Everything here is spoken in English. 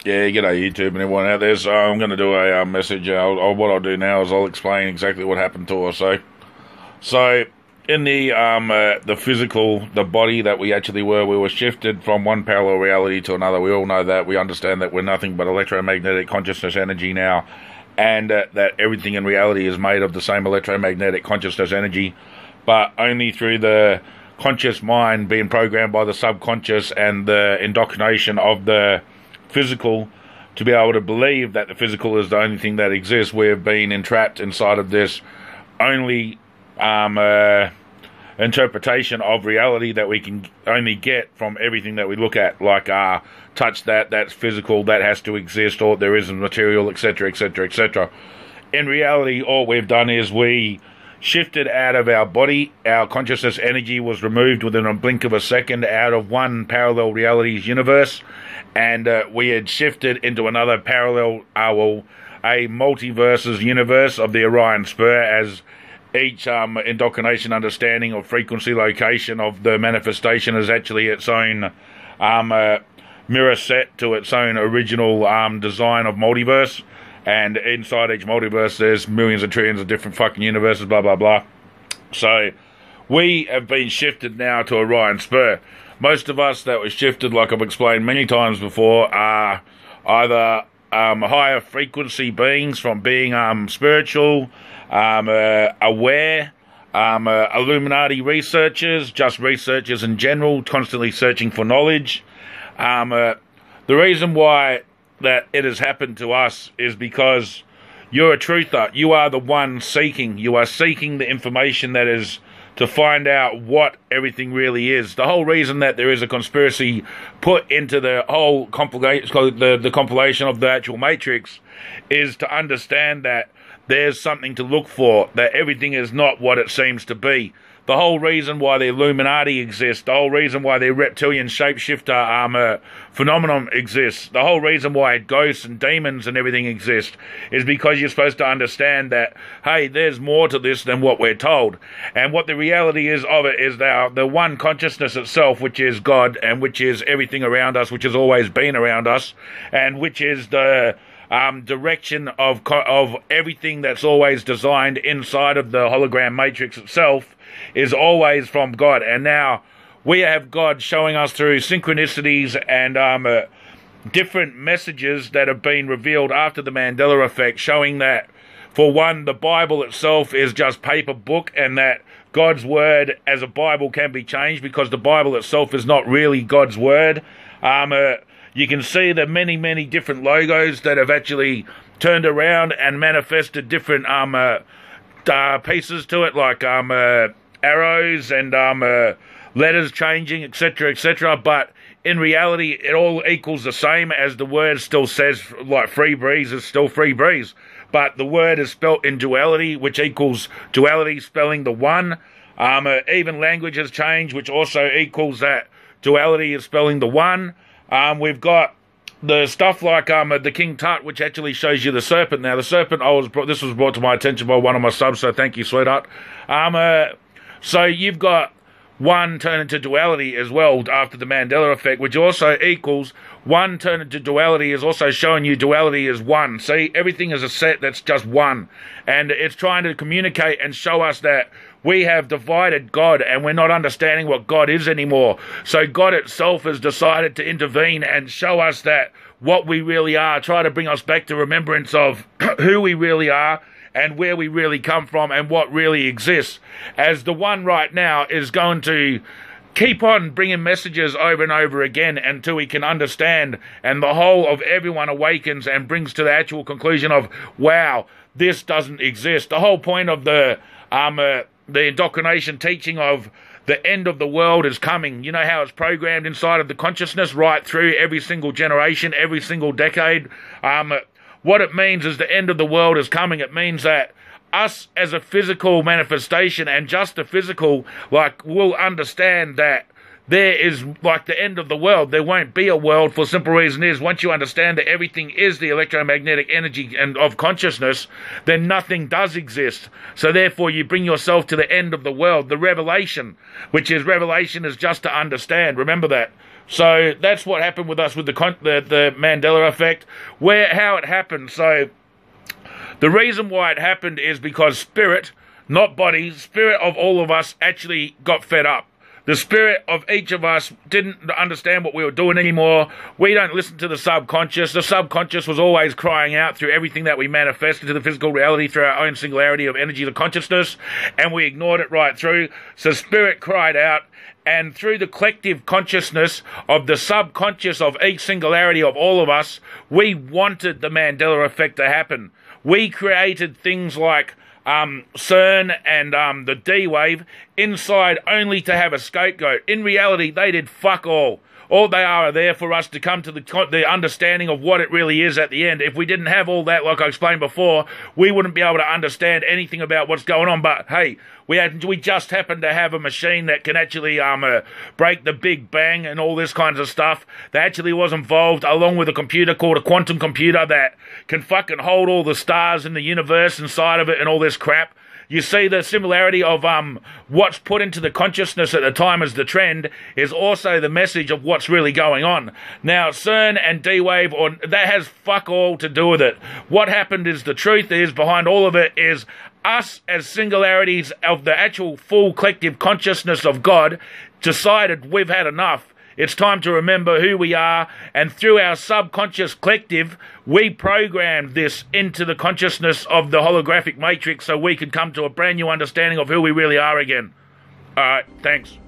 Yeah, g'day YouTube and everyone out there. So I'm going to do a message. What I'll do now is I'll explain exactly what happened to us. So in the physical, the body that we actually were, we were shifted from one parallel reality to another. We all know that. We understand that we're nothing but electromagnetic consciousness energy now, and that everything in reality is made of the same electromagnetic consciousness energy, but only through the conscious mind being programmed by the subconscious and the indoctrination of the physical to be able to believe that the physical is the only thing that exists. We've been entrapped inside of this only interpretation of reality that we can only get from everything that we look at, like touch that's physical, that has to exist, or there isn't material, etc., etc., etc. In reality, all we've done is we shifted out of our body. Our consciousness energy was removed within a blink of a second out of one parallel reality's universe, and we had shifted into another parallel, a multiverse's universe of the Orion Spur, as each indoctrination understanding of frequency location of the manifestation is actually its own mirror set to its own original design of multiverse. And inside each multiverse, there's millions and trillions of different fucking universes, blah, blah, blah. So we have been shifted now to Orion Spur. Most of us that were shifted, like I've explained many times before, are either higher frequency beings from being spiritual, aware, Illuminati researchers, just researchers in general, constantly searching for knowledge. The reason why that it has happened to us is because you're a truther. You are the one seeking. You are seeking the information that is to find out what everything really is. The whole reason that there is a conspiracy put into the whole the compilation of the actual Matrix is to understand that there's something to look for, that everything is not what it seems to be. The whole reason why the Illuminati exists, the whole reason why the reptilian shapeshifter phenomenon exists, the whole reason why ghosts and demons and everything exist is because you're supposed to understand that, hey, there's more to this than what we're told. And what the reality is of it is that the one consciousness itself, which is God, and which is everything around us, which has always been around us, and which is the direction of everything that's always designed inside of the hologram matrix itself, is always from God. And now we have God showing us through synchronicities and different messages that have been revealed after the Mandela effect, showing that, for one, the Bible itself is just paper book, and that God's word as a Bible can be changed because the Bible itself is not really God's word. You can see the many, many different logos that have actually turned around and manifested different pieces to it, like arrows and letters changing, etc., etc. But in reality, it all equals the same, as the word still says, like free breeze is still free breeze. But the word is spelt in duality, which equals duality spelling the one. Even language has changed, which also equals that duality is spelling the one. We've got the stuff like the King Tut, which actually shows you the serpent. Now, the serpent, this was brought to my attention by one of my subs, so thank you, sweetheart. So you've got one turn into duality as well after the Mandela effect, which also equals one turn into duality is also showing you duality is one. See, everything is a set that's just one. And it's trying to communicate and show us that we have divided God and we're not understanding what God is anymore. So God itself has decided to intervene and show us that what we really are, try to bring us back to remembrance of who we really are and where we really come from and what really exists. As the one right now is going to keep on bringing messages over and over again until we can understand, and the whole of everyone awakens and brings to the actual conclusion of, wow, this doesn't exist. The whole point of the indoctrination teaching of the end of the world is coming. You know how it's programmed inside of the consciousness right through every single generation, every single decade. What it means is the end of the world is coming. It means that us as a physical manifestation, and just the physical, like, will understand that there is like the end of the world. There won't be a world, for simple reason is, once you understand that everything is the electromagnetic energy and of consciousness, then nothing does exist. So therefore you bring yourself to the end of the world, the revelation, which is revelation is just to understand. Remember that. So that's what happened with us with the Mandela effect, how it happened. So the reason why it happened is because spirit, not body, spirit of all of us actually got fed up. The spirit of each of us didn't understand what we were doing anymore. We don't listen to the subconscious. The subconscious was always crying out through everything that we manifest into the physical reality through our own singularity of energy, the consciousness, and we ignored it right through. So spirit cried out, and through the collective consciousness of the subconscious of each singularity of all of us, we wanted the Mandela effect to happen. We created things like CERN and the D-Wave inside only to have a scapegoat. In reality, they did fuck all. All they are there for us to come to the understanding of what it really is at the end. If we didn't have all that, like I explained before, we wouldn't be able to understand anything about what's going on. But hey, we just happen to have a machine that can actually break the Big Bang and all this kinds of stuff. That actually was involved, along with a computer called a quantum computer that can fucking hold all the stars in the universe inside of it and all this crap. You see, the similarity of what's put into the consciousness at the time as the trend is also the message of what's really going on. Now, CERN and D-Wave, that has fuck all to do with it. What happened is, the truth is, behind all of it is us as singularities of the actual full collective consciousness of God decided we've had enough. It's time to remember who we are, and through our subconscious collective, we programmed this into the consciousness of the holographic matrix so we could come to a brand new understanding of who we really are again. All right, thanks.